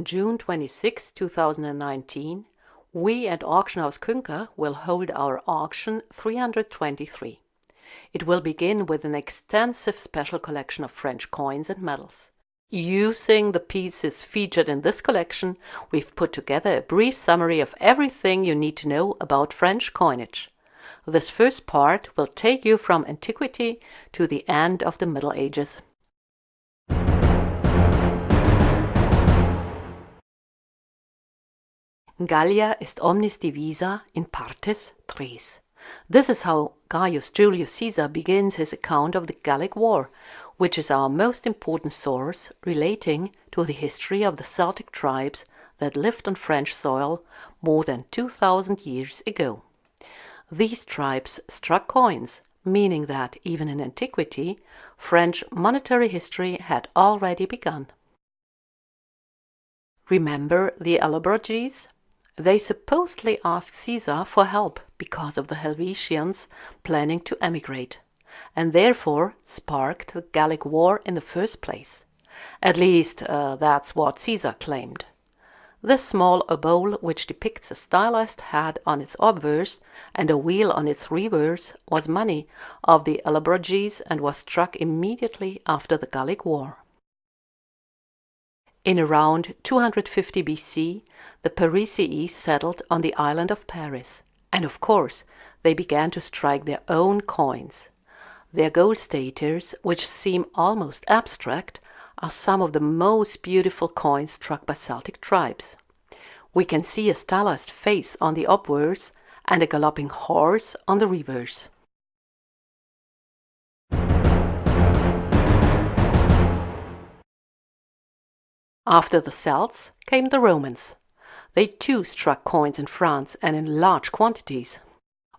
On June 26, 2019, we at Auction House Künker will hold our auction 323. It will begin with an extensive special collection of French coins and medals. Using the pieces featured in this collection, we've put together a brief summary of everything you need to know about French coinage. This first part will take you from antiquity to the end of the Middle Ages. Gallia est omnis divisa in partes tres. This is how Gaius Julius Caesar begins his account of the Gallic War, which is our most important source relating to the history of the Celtic tribes that lived on French soil more than 2,000 years ago. These tribes struck coins, meaning that even in antiquity, French monetary history had already begun. Remember the Allobroges? They supposedly asked Caesar for help because of the Helvetians planning to emigrate, and therefore sparked the Gallic War in the first place. At least that's what Caesar claimed. This small obol, which depicts a stylized head on its obverse and a wheel on its reverse, was money of the Allobroges and was struck immediately after the Gallic War. In around 250 BC, the Parisii settled on the island of Paris, and of course they began to strike their own coins. Their gold staters, which seem almost abstract, are some of the most beautiful coins struck by Celtic tribes. We can see a stylized face on the obverse and a galloping horse on the reverse. After the Celts came the Romans. They too struck coins in France and in large quantities.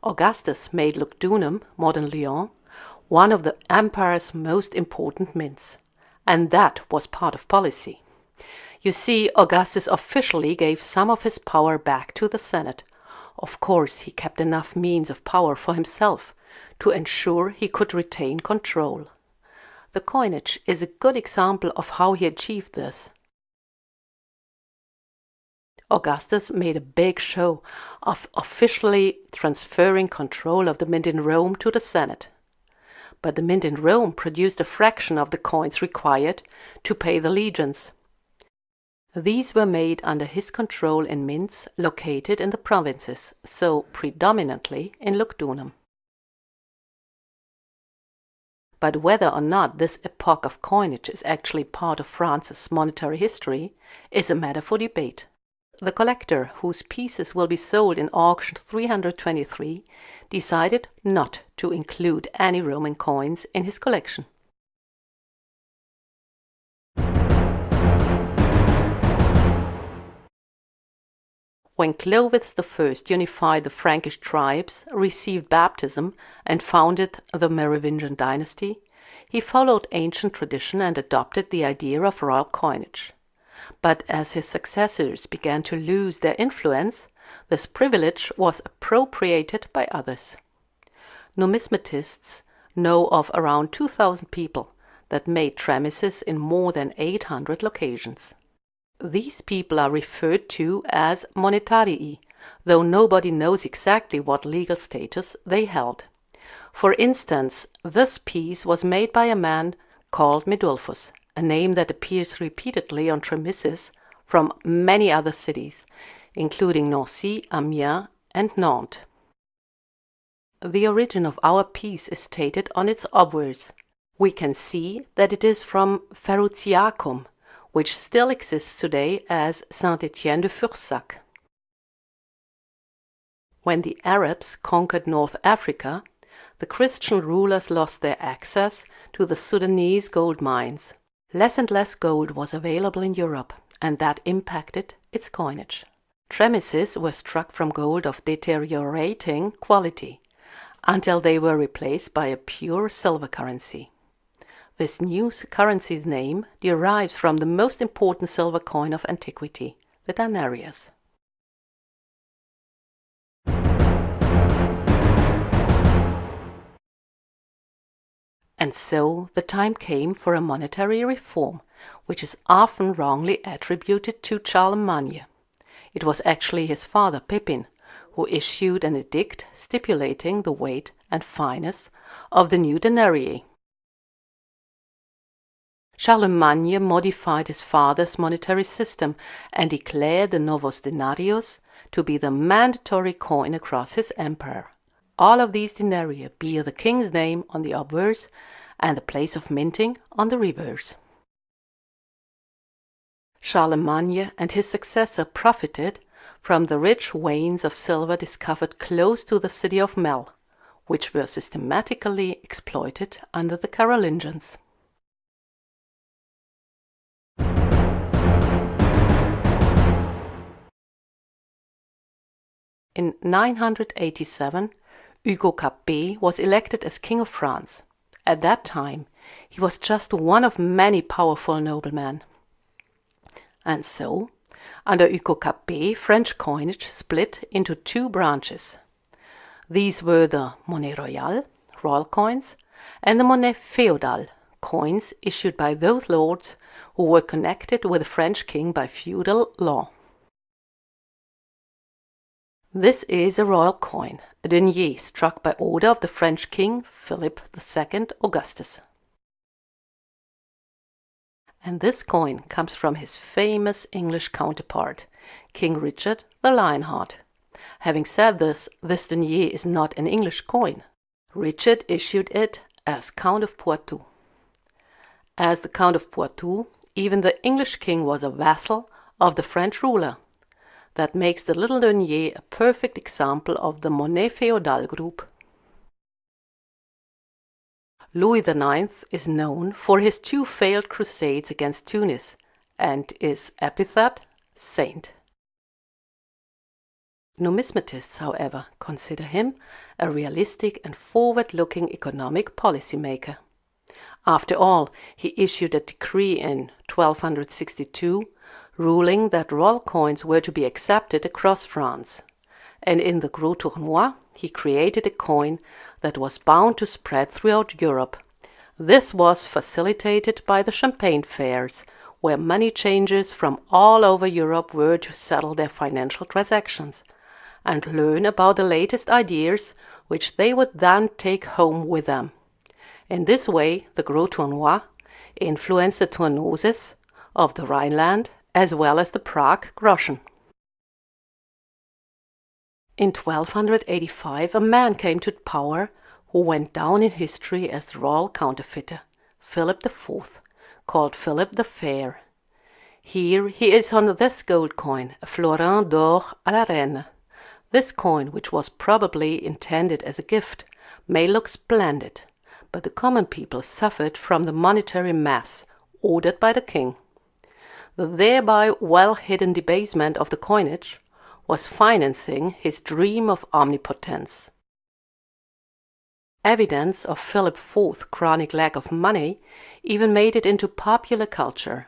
Augustus made Lugdunum, modern Lyon, one of the empire's most important mints, and that was part of policy. You see, Augustus officially gave some of his power back to the Senate. Of course, he kept enough means of power for himself to ensure he could retain control. The coinage is a good example of how he achieved this. Augustus made a big show of officially transferring control of the mint in Rome to the Senate. But the mint in Rome produced a fraction of the coins required to pay the legions. These were made under his control in mints located in the provinces, so predominantly in Lugdunum. But whether or not this epoch of coinage is actually part of France's monetary history is a matter for debate. The collector, whose pieces will be sold in auction 323, decided not to include any Roman coins in his collection. When Clovis I unified the Frankish tribes, received baptism, and founded the Merovingian dynasty, he followed ancient tradition and adopted the idea of royal coinage. But as his successors began to lose their influence, this privilege was appropriated by others. Numismatists know of around 2,000 people that made tramises in more than 800 locations. These people are referred to as monetarii, though nobody knows exactly what legal status they held. For instance, this piece was made by a man called Medulphus, a name that appears repeatedly on tramises from many other cities, including Nancy, Amiens, and Nantes. The origin of our piece is stated on its obverse. We can see that it is from Ferrutiacum, which still exists today as Saint-Étienne de Fursac. When the Arabs conquered North Africa, the Christian rulers lost their access to the Sudanese gold mines. Less and less gold was available in Europe, and that impacted its coinage. Tramises were struck from gold of deteriorating quality, until they were replaced by a pure silver currency. This new currency's name derives from the most important silver coin of antiquity, the denarius. And so the time came for a monetary reform, which is often wrongly attributed to Charlemagne. It was actually his father, Pippin, who issued an edict stipulating the weight and fineness of the new denarii. Charlemagne modified his father's monetary system and declared the novos denarius to be the mandatory coin across his empire. All of these denarii bear the king's name on the obverse and the place of minting on the reverse. Charlemagne and his successor profited from the rich veins of silver discovered close to the city of Mel, which were systematically exploited under the Carolingians. In 987, Hugo Capet was elected as King of France. At that time, he was just one of many powerful noblemen. And so, under Hugo Capet, French coinage split into two branches. These were the monnaie royale, royal coins, and the monnaie féodale, coins issued by those lords who were connected with the French king by feudal law. This is a royal coin, a denier struck by order of the French king Philip II Augustus. And this coin comes from his famous English counterpart, King Richard the Lionheart. Having said this denier is not an English coin. Richard issued it as Count of Poitou. As the Count of Poitou, even the English king was a vassal of the French ruler. That makes the little denier a perfect example of the monnaie féodale group. Louis IX is known for his two failed crusades against Tunis and is epithet saint. Numismatists, however, consider him a realistic and forward-looking economic policymaker. After all, he issued a decree in 1262 ruling that royal coins were to be accepted across France, and in the Gros Tournois he created a coin that was bound to spread throughout Europe. This was facilitated by the Champagne fairs, where money changers from all over Europe were to settle their financial transactions and learn about the latest ideas which they would then take home with them. In this way, the Gros Tournois influenced the Tournoses of the Rhineland as well as the Prague groschen. In 1285, a man came to power who went down in history as the royal counterfeiter, Philip IV, called Philip the Fair. Here he is on this gold coin, a florin d'or à la reine. This coin, which was probably intended as a gift, may look splendid, but the common people suffered from the monetary mess ordered by the king. The thereby well-hidden debasement of the coinage was financing his dream of omnipotence. Evidence of Philip IV's chronic lack of money even made it into popular culture.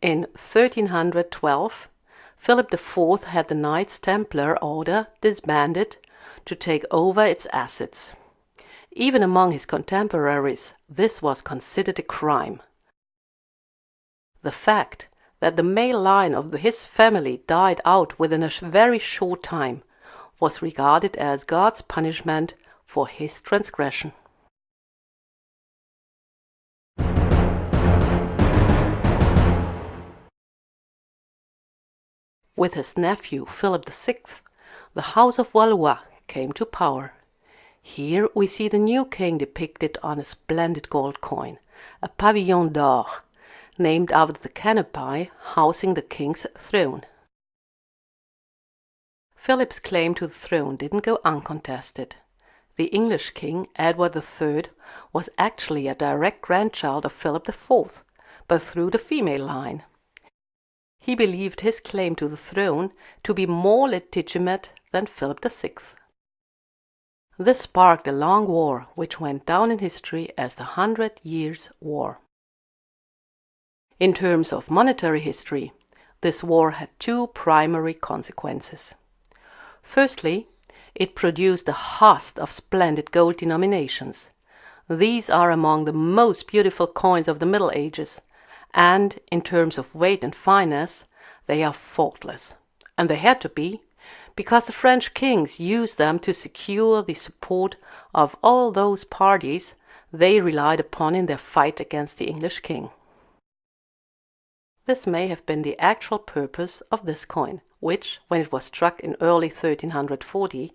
In 1312, Philip IV had the Knights Templar Order disbanded to take over its assets. Even among his contemporaries, this was considered a crime. The fact that the male line of his family died out within a very short time was regarded as God's punishment for his transgression. With his nephew Philip VI, the House of Valois came to power. Here we see the new king depicted on a splendid gold coin, a pavillon d'or, named after the canopy housing the king's throne. Philip's claim to the throne didn't go uncontested. The English king, Edward III, was actually a direct grandchild of Philip IV, but through the female line. He believed his claim to the throne to be more legitimate than Philip VI. This sparked a long war which went down in history as the 100 Years' War. In terms of monetary history, this war had two primary consequences. Firstly, it produced a host of splendid gold denominations. These are among the most beautiful coins of the Middle Ages, and in terms of weight and fineness, they are faultless. And they had to be, because the French kings used them to secure the support of all those parties they relied upon in their fight against the English king. This may have been the actual purpose of this coin, which, when it was struck in early 1340,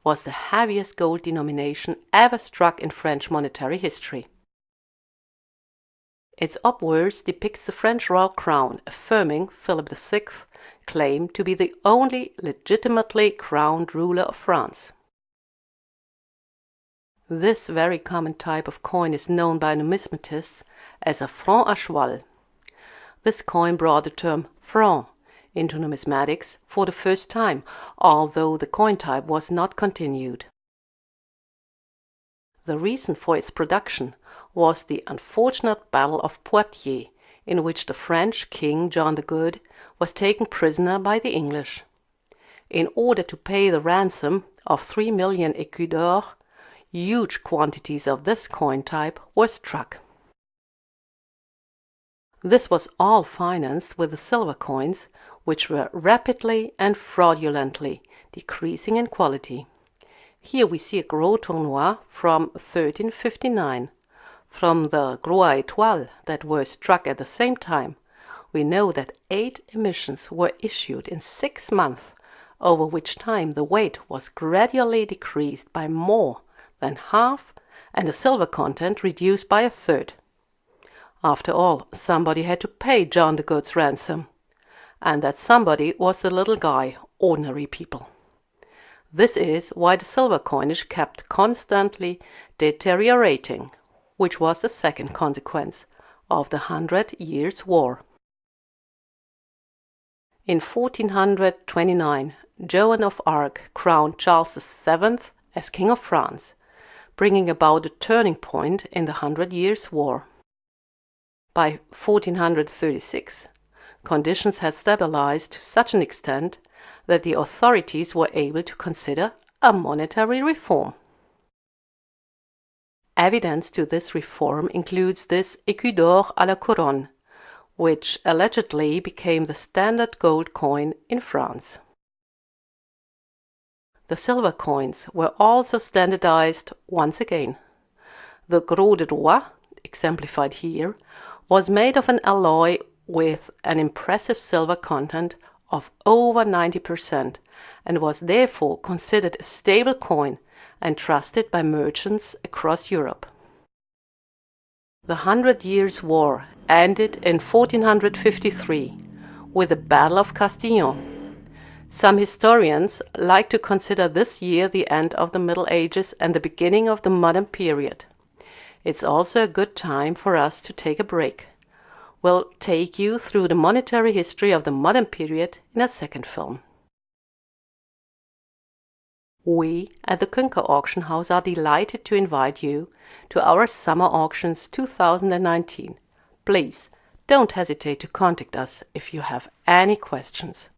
was the heaviest gold denomination ever struck in French monetary history. Its obverse depicts the French royal crown, affirming Philip VI's claim to be the only legitimately crowned ruler of France. This very common type of coin is known by numismatists as a franc à cheval. This coin brought the term franc into numismatics for the first time, although the coin type was not continued. The reason for its production was the unfortunate Battle of Poitiers, in which the French king John the Good was taken prisoner by the English. In order to pay the ransom of 3 million écus d'or, huge quantities of this coin type were struck. This was all financed with the silver coins, which were rapidly and fraudulently decreasing in quality. Here we see a gros tournoi from 1359. From the gros à étoiles that were struck at the same time, we know that 8 emissions were issued in 6 months, over which time the weight was gradually decreased by more than half and the silver content reduced by a third. After all, somebody had to pay John the Good's ransom, and that somebody was the little guy, ordinary people. This is why the silver coinage kept constantly deteriorating, which was the second consequence of the 100 Years' War. In 1429, Joan of Arc crowned Charles VII as King of France, bringing about a turning point in the 100 Years' War. By 1436, conditions had stabilized to such an extent that the authorities were able to consider a monetary reform. Evidence to this reform includes this écu d'or à la couronne, which allegedly became the standard gold coin in France. The silver coins were also standardized once again. The gros de roi, exemplified here, was made of an alloy with an impressive silver content of over 90% and was therefore considered a stable coin and trusted by merchants across Europe. The 100 Years' War ended in 1453 with the Battle of Castillon. Some historians like to consider this year the end of the Middle Ages and the beginning of the modern period. It's also a good time for us to take a break. We'll take you through the monetary history of the modern period in a second film. We at the Künker Auction House are delighted to invite you to our Summer Auctions 2019. Please don't hesitate to contact us if you have any questions.